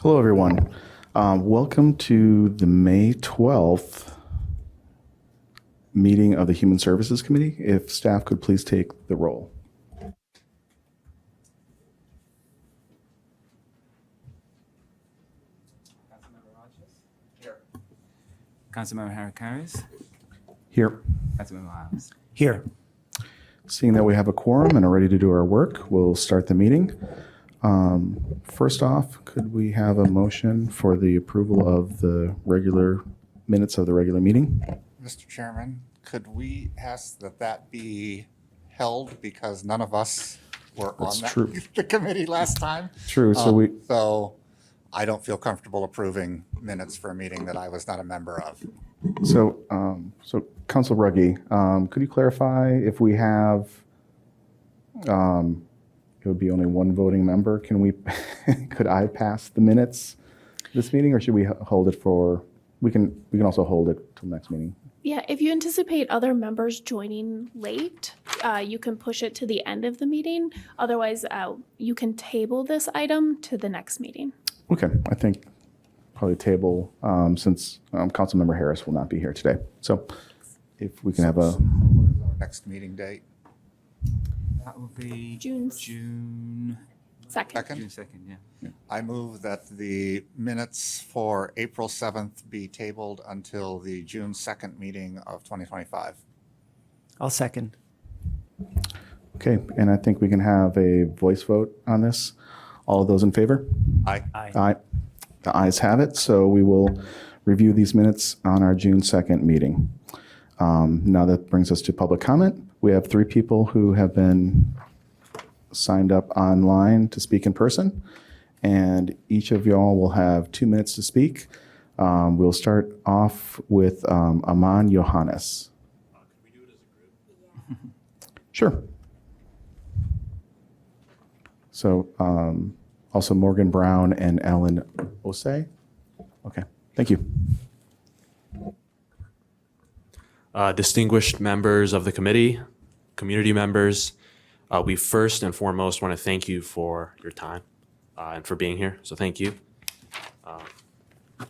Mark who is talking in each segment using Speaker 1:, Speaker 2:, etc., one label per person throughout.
Speaker 1: Hello, everyone. Welcome to the May 12th meeting of the Human Services Committee. If staff could please take the roll.
Speaker 2: Councilmember Rogers? Here. Councilmember Harris?
Speaker 1: Here.
Speaker 2: Councilmember Miles?
Speaker 3: Here.
Speaker 1: Seeing that we have a quorum and are ready to do our work, we'll start the meeting. First off, could we have a motion for the approval of the regular minutes of the regular meeting?
Speaker 4: Mr. Chairman, could we ask that that be held because none of us were
Speaker 1: That's
Speaker 4: on that,
Speaker 1: true.
Speaker 4: the committee last time?
Speaker 1: True. So
Speaker 4: So I don't feel comfortable approving minutes for a meeting that I was not a member of.
Speaker 1: So Council Ruggie, could you clarify if we have, it would be only one voting member? Can we, could I pass the minutes this meeting, or should we hold it for? We can also hold it till next meeting.
Speaker 5: Yeah, if you anticipate other members joining late, you can push it to the end of the meeting. Otherwise, you can table this item to the next meeting.
Speaker 1: Okay, I think probably table since Councilmember Harris will not be here today. So if we can have a.
Speaker 4: What is our next meeting date?
Speaker 2: That will be
Speaker 5: June
Speaker 2: June
Speaker 5: Second.
Speaker 4: 2nd?
Speaker 2: 2nd, yeah.
Speaker 4: I move that the minutes for April 7th be tabled until the June 2nd meeting of 2025.
Speaker 3: I'll second.
Speaker 1: Okay, and I think we can have a voice vote on this. All of those in favor?
Speaker 4: Aye.
Speaker 1: Aye. The ayes have it, so we will review these minutes on our June 2nd meeting. Now that brings us to public comment. We have 3 people who have been signed up online to speak in person, and each of y'all will have 2 minutes to speak. We'll start off with Aman Johannes.
Speaker 6: Can we do it as a group?
Speaker 1: Sure. So also Morgan Brown and Ellen Osei. Okay, thank you.
Speaker 6: Distinguished members of the committee, community members, we first and foremost want to thank you for your time and for being here. So thank you.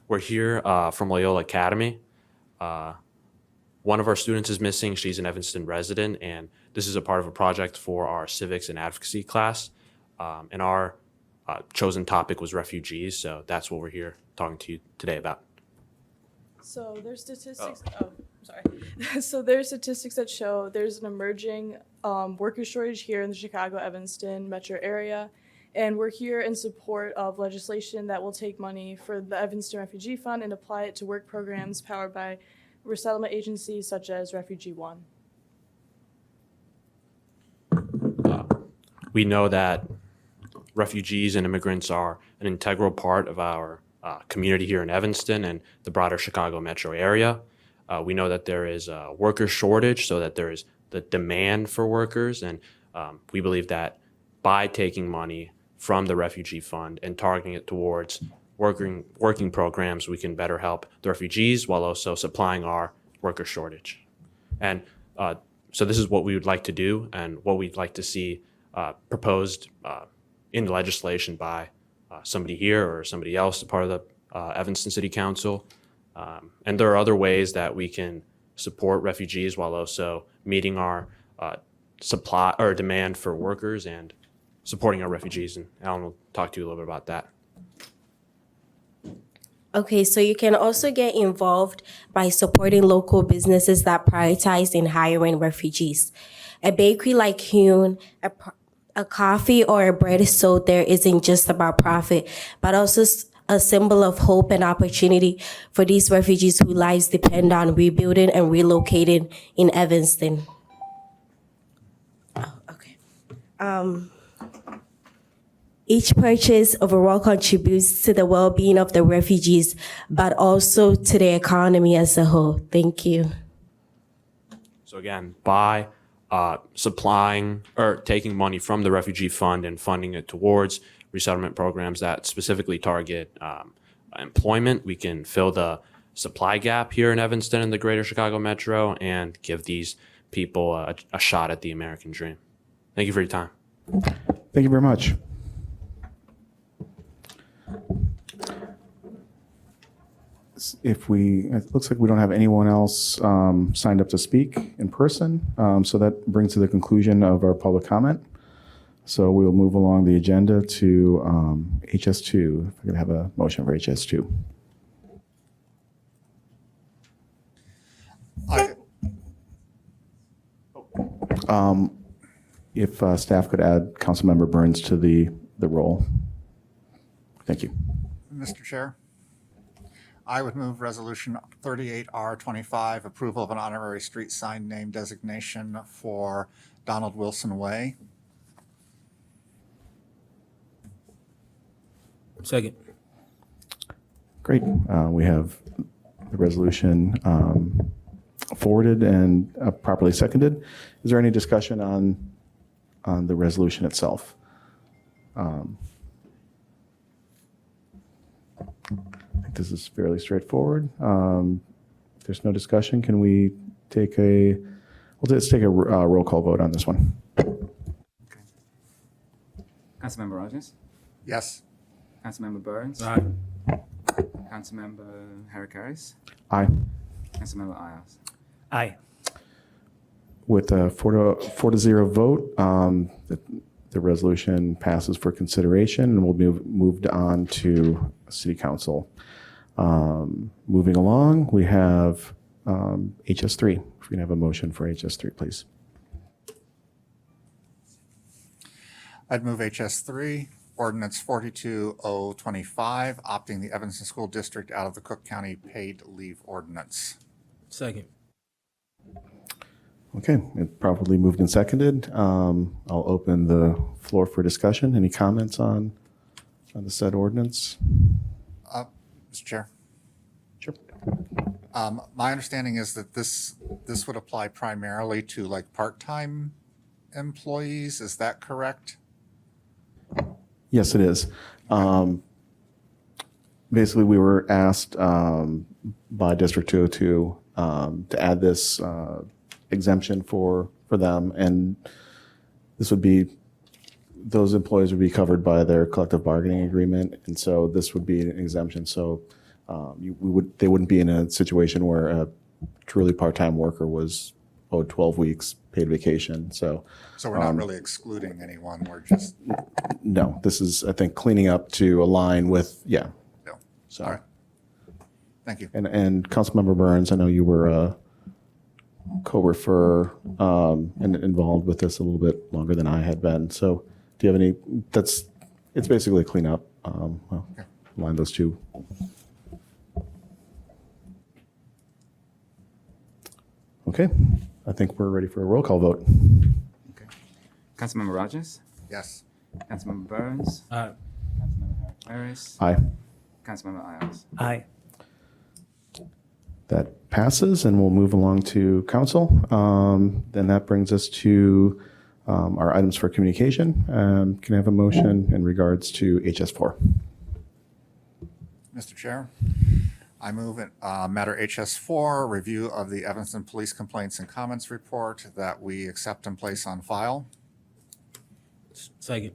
Speaker 6: We're here from Loyola Academy. One of our students is missing. She's an Evanston resident, and this is a part of a project for our civics and advocacy class. And our chosen topic was refugees, so that's what we're here talking to you today about.
Speaker 7: So there's statistics. Oh, sorry. So there's statistics that show there's an emerging worker shortage here in the Chicago-Evanston metro area, and we're here in support of legislation that will take money for the Evanston Refugee Fund and apply it to work programs powered by resettlement agencies such as Refugee One.
Speaker 6: We know that refugees and immigrants are an integral part of our community here in Evanston and the broader Chicago metro area. We know that there is a worker shortage, so that there is the demand for workers, and we believe that by taking money from the Refugee Fund and targeting it towards working programs, we can better help the refugees while also supplying our worker shortage. And so this is what we would like to do and what we'd like to see proposed in legislation by somebody here or somebody else, part of the Evanston City Council. And there are other ways that we can support refugees while also meeting our supply or demand for workers and supporting our refugees. And Alan will talk to you a little bit about that.
Speaker 8: Okay, so you can also get involved by supporting local businesses that prioritize in hiring refugees. A bakery like Hune, a coffee or a bread sold there isn't just about profit, but also a symbol of hope and opportunity for these refugees whose lives depend on rebuilding and relocating in Evanston. Oh, okay. Each purchase overall contributes to the well-being of the refugees, but also to the economy as a whole. Thank you.
Speaker 6: So again, by supplying or taking money from the Refugee Fund and funding it towards resettlement programs that specifically target employment, we can fill the supply gap here in Evanston and the greater Chicago metro and give these people a shot at the American dream. Thank you for your time.
Speaker 1: Thank you very much. it looks like we don't have anyone else signed up to speak in person. So that brings to the conclusion of our public comment. So we'll move along the agenda to HS2. If I could have a motion for HS2.
Speaker 4: I,
Speaker 1: If staff could add Councilmember Burns to the roll. Thank you.
Speaker 4: Mr. Chair, I would move Resolution 38R25, approval of an honorary street sign name designation for Donald Wilson Way.
Speaker 3: Second.
Speaker 1: Great. We have the resolution forwarded and properly seconded. Is there any discussion on the resolution itself? I think this is fairly straightforward. If there's no discussion, can we take let's take a roll call vote on this one.
Speaker 2: Councilmember Rogers?
Speaker 4: Yes.
Speaker 2: Councilmember Burns?
Speaker 3: Aye.
Speaker 2: Councilmember Harris?
Speaker 1: Aye.
Speaker 2: Councilmember Isles?
Speaker 3: Aye.
Speaker 1: With a 4-0 vote, the resolution passes for consideration and will be moved on to City Council. Moving along, we have HS3. If we can have a motion for HS3, please.
Speaker 4: I'd move HS3, ordinance 42025, opting the Evanston School District out of the Cook County paid leave ordinance.
Speaker 3: Second.
Speaker 1: Okay, it's properly moved and seconded. I'll open the floor for discussion. Any comments on the said ordinance?
Speaker 4: Mr. Chair,
Speaker 1: Sure.
Speaker 4: my understanding is that this would apply primarily to like part-time employees. Is that correct?
Speaker 1: Yes, it is. Basically, we were asked by District 202 to add this exemption for them, and this would be, those employees would be covered by their collective bargaining agreement, and so this would be an exemption. So they wouldn't be in a situation where a truly part-time worker was owed 12 weeks paid vacation. So
Speaker 4: So we're not really excluding anyone. We're just,
Speaker 1: no, this is, I think, cleaning up to align with,
Speaker 4: no.
Speaker 1: So.
Speaker 4: All right. Thank you.
Speaker 1: And Councilmember Burns, I know you were co-refer and involved with this a little bit longer than I had been. So do you have any, it's basically a cleanup. Well, align those two. Okay, I think we're ready for a roll call vote.
Speaker 2: Okay. Councilmember Rogers?
Speaker 4: Yes.
Speaker 2: Councilmember Burns?
Speaker 3: Aye.
Speaker 2: Councilmember Harris?
Speaker 1: Aye.
Speaker 2: Councilmember Isles?
Speaker 3: Aye.
Speaker 1: That passes, and we'll move along to council. Then that brings us to our items for communication. Can I have a motion in regards to HS4?
Speaker 4: Mr. Chair, I move it, matter HS4, review of the Evanston Police Complaints and Comments Report, that we accept and place on file.
Speaker 3: Second.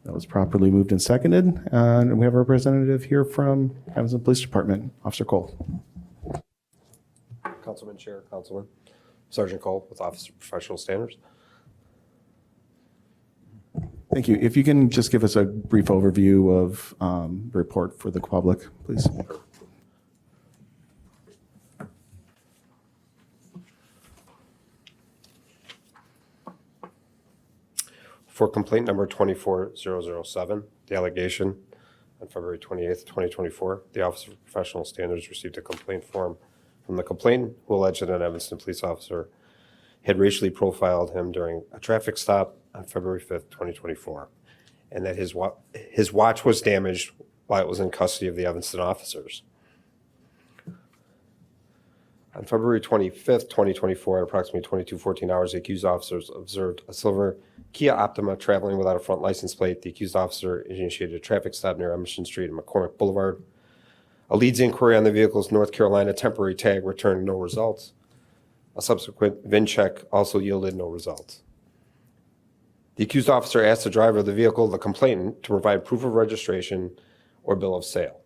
Speaker 1: That was properly moved and seconded. And we have a representative here from Evanston Police Department, Officer Cole.
Speaker 9: Councilman, Chair, Councilman. Sergeant Cole with Office of Professional Standards.
Speaker 1: Thank you. If you can just give us a brief overview of the report for the public, please.
Speaker 9: For complaint number 24007, the allegation on February 28th, 2024, the Office of Professional Standards received a complaint form from the complainant who alleged that an Evanston police officer had racially profiled him during a traffic stop on February 5th, 2024, and that his watch was damaged while it was in custody of the Evanston officers. On February 25th, 2024, at approximately 22:14 hours, the accused officers observed a silver Kia Optima traveling without a front license plate. The accused officer initiated a traffic stop near Emerson Street and McCormick Boulevard. A leads inquiry on the vehicle's North Carolina temporary tag returned no results. A subsequent VIN check also yielded no results. The accused officer asked the driver of the vehicle, the complainant, to provide proof of registration or bill of sale.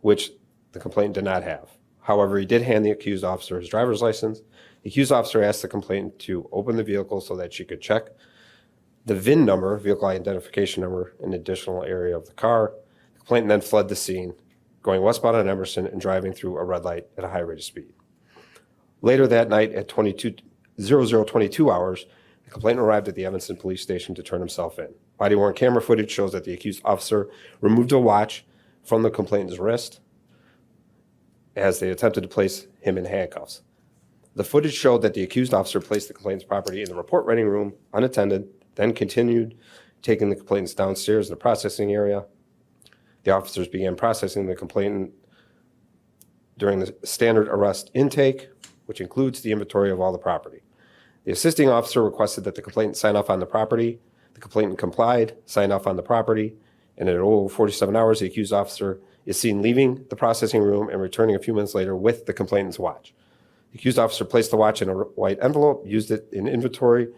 Speaker 9: which the complainant did not have. However, he did hand the accused officer his driver's license. The accused officer asked the complainant to open the vehicle so that she could check the VIN number, vehicle identification number, in the additional area of the car. The complainant then fled the scene, going westbound on Emerson and driving through a red light at a high rate of speed. Later that night at 0022 hours, the complainant arrived at the Evanston Police Station to turn himself in. Body-worn camera footage shows that the accused officer removed a watch from the complainant's wrist as they attempted to place him in handcuffs. The footage showed that the accused officer placed the complainant's property in the report writing room unattended, then continued taking the complainants downstairs in the processing area. The officers began processing the complainant during the standard arrest intake, which includes the inventory of all the property. The assisting officer requested that the complainant sign off on the property. The complainant complied, signed off on the property, and at 47 hours, the accused officer is seen leaving the processing room and returning a few minutes later with the complainant's watch. The accused officer placed the watch in a white envelope, used it in inventory,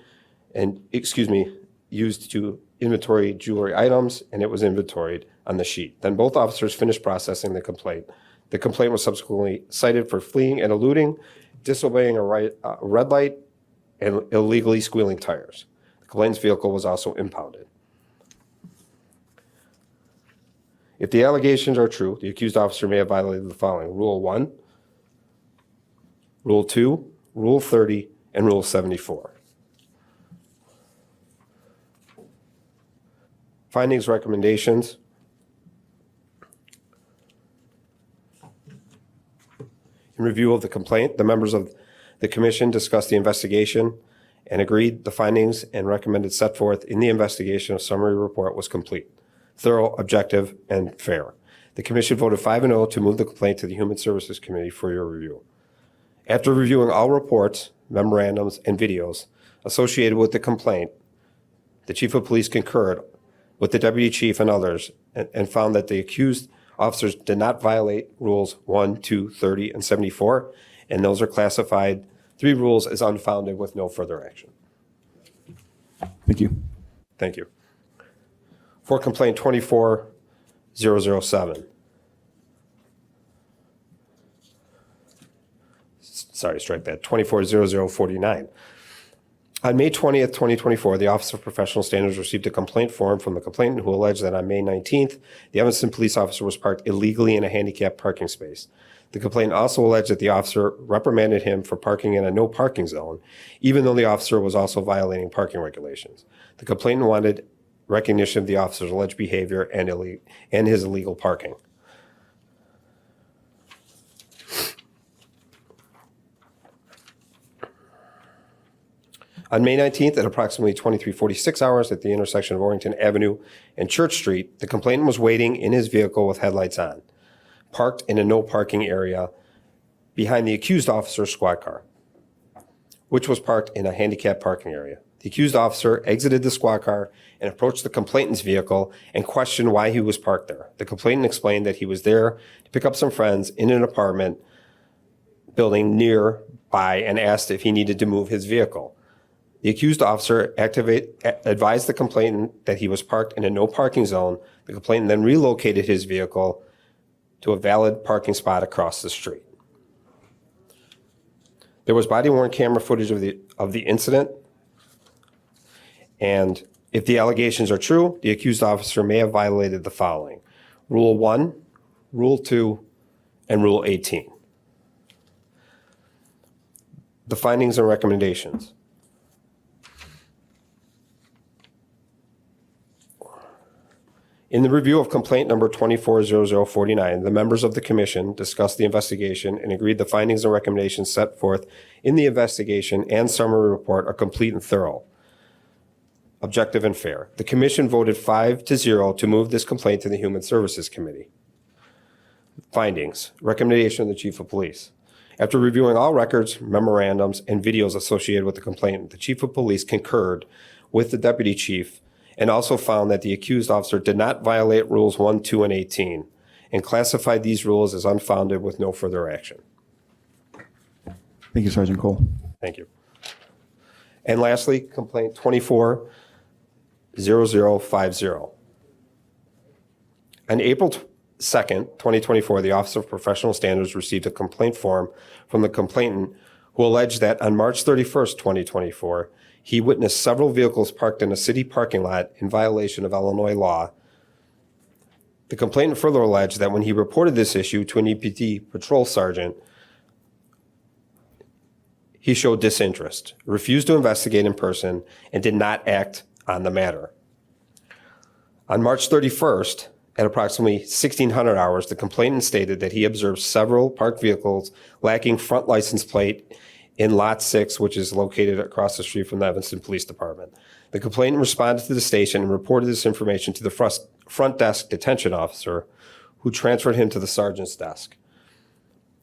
Speaker 9: used to inventory jewelry items, and it was inventoried on the sheet. Then both officers finished processing the complaint. The complaint was subsequently cited for fleeing and eluding, disobeying a red light, and illegally squealing tires. The complainant's vehicle was also impounded. If the allegations are true, the accused officer may have violated the following: Rule 1, Rule 2, Rule 30, and Rule 74. Findings, recommendations. In review of the complaint, the members of the commission discussed the investigation and agreed the findings and recommended set forth in the investigation of summary report was complete, thorough, objective, and fair. The commission voted 5-0 to move the complaint to the Human Services Committee for your review. After reviewing all reports, memorandums, and videos associated with the complaint, the chief of police concurred with the deputy chief and others and found that the accused officers did not violate rules 1, 2, 30, and 74, and those are classified 3 rules as unfounded with no further action.
Speaker 1: Thank you.
Speaker 9: Thank you. For complaint 24007. Sorry, strike that. 240049. On May 20th, 2024, the Office of Professional Standards received a complaint form from the complainant who alleged that on May 19th, the Evanston police officer was parked illegally in a handicapped parking space. The complainant also alleged that the officer reprimanded him for parking in a no parking zone, even though the officer was also violating parking regulations. The complainant wanted recognition of the officer's alleged behavior and his illegal parking. On May 19th at approximately 23:46 hours at the intersection of Orrington Avenue and Church Street, the complainant was waiting in his vehicle with headlights on, parked in a no parking area behind the accused officer's squad car, which was parked in a handicapped parking area. The accused officer exited the squad car and approached the complainant's vehicle and questioned why he was parked there. The complainant explained that he was there to pick up some friends in an apartment building nearby and asked if he needed to move his vehicle. The accused officer advised the complainant that he was parked in a no parking zone. The complainant then relocated his vehicle to a valid parking spot across the street. There was body-worn camera footage of the incident, and if the allegations are true, the accused officer may have violated the following: Rule 1, Rule 2, and Rule 18. The findings and recommendations. In the review of complaint number 240049, the members of the commission discussed the investigation and agreed the findings and recommendations set forth in the investigation and summary report are complete and thorough, objective, and fair. The commission voted 5-0 to move this complaint to the Human Services Committee. Findings. Recommendation of the Chief of Police. After reviewing all records, memorandums, and videos associated with the complaint, the Chief of Police concurred with the Deputy Chief and also found that the accused officer did not violate Rules 1, 2, and 18 and classified these rules as unfounded with no further action.
Speaker 1: Thank you, Sergeant Cole.
Speaker 9: Thank you. And lastly, complaint 240050. On April 2nd, 2024, the Office of Professional Standards received a complaint form from the complainant who alleged that on March 31st, 2024, he witnessed several vehicles parked in a city parking lot in violation of Illinois law. The complainant further alleged that when he reported this issue to an EPD patrol sergeant, he showed disinterest, refused to investigate in person, and did not act on the matter. On March 31st, at approximately 1600 hours, the complainant stated that he observed several parked vehicles lacking front license plate in Lot 6, which is located across the street from the Evanston Police Department. The complainant responded to the station and reported this information to the front desk detention officer, who transferred him to the sergeant's desk.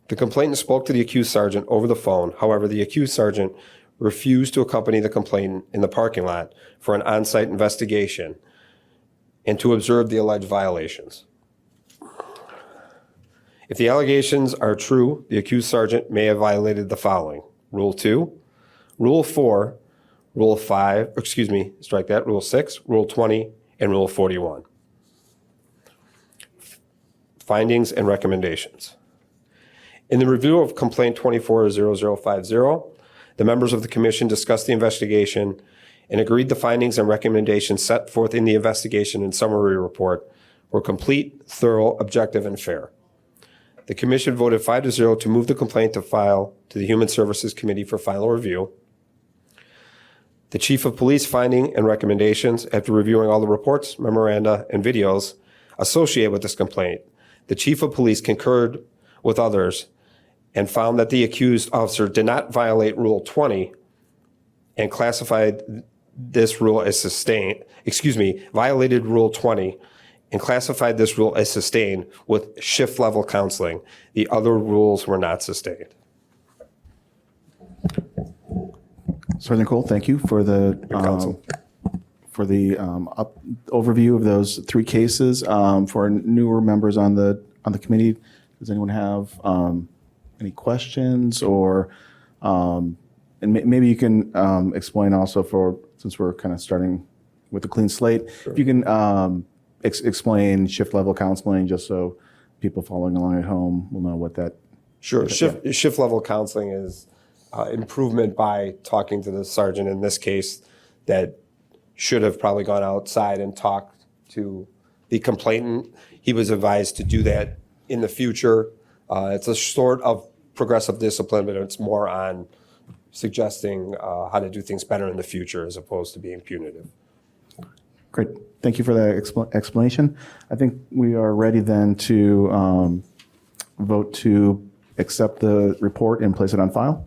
Speaker 9: The complainant spoke to the accused sergeant over the phone. However, the accused sergeant refused to accompany the complainant in the parking lot for an on-site investigation and to observe the alleged violations. If the allegations are true, the accused sergeant may have violated the following: Rule 2, Rule 4, Rule 5, strike that, Rule 6, Rule 20, and Rule 41. Findings and recommendations. In the review of Complaint 24-0050, the members of the commission discussed the investigation and agreed the findings and recommendations set forth in the investigation and summary report were complete, thorough, objective, and fair. The commission voted 5-0 to move the complaint to file to the Human Services Committee for final review. The Chief of Police finding and recommendations, after reviewing all the reports, memoranda, and videos associated with this complaint, the Chief of Police concurred with others and found that the accused officer did not violate Rule 20 and classified this rule as violated Rule 20 and classified this rule as sustained with shift level counseling. The other rules were not sustained.
Speaker 1: Sergeant Cole, thank you for the
Speaker 9: counsel.
Speaker 1: Overview of those three cases. For newer members on the committee, does anyone have any questions, or and maybe you can explain also, since we're kind of starting with a clean slate, if you can explain shift level counseling, just so people following along at home will know what that.
Speaker 9: Sure. Shift level counseling is improvement by talking to the sergeant in this case that should have probably gone outside and talked to the complainant. He was advised to do that in the future. It's a sort of progressive discipline, but it's more on suggesting how to do things better in the future as opposed to being punitive.
Speaker 1: Great. Thank you for that explanation. I think we are ready then to vote to accept the report and place it on file.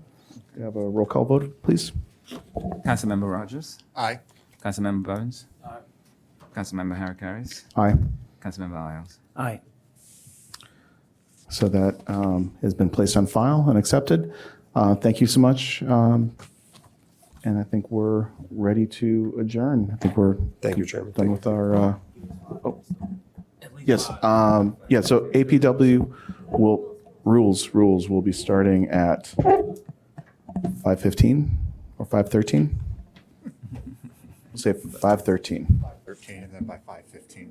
Speaker 1: We have a roll call vote, please.
Speaker 2: Councilmember Rogers?
Speaker 4: Aye.
Speaker 2: Councilmember Burns? Aye. Councilmember Harris?
Speaker 1: Aye.
Speaker 2: Councilmember Isles?
Speaker 3: Aye.
Speaker 1: So that has been placed on file and accepted. Thank you so much. And I think we're ready to adjourn. I think we're
Speaker 9: Thank you, Chairman.
Speaker 1: done with our. Yes. Yeah. So APW rules will be starting at 5:15 or 5:13. We'll say 5:13.
Speaker 4: 5:13 and then by 5:15.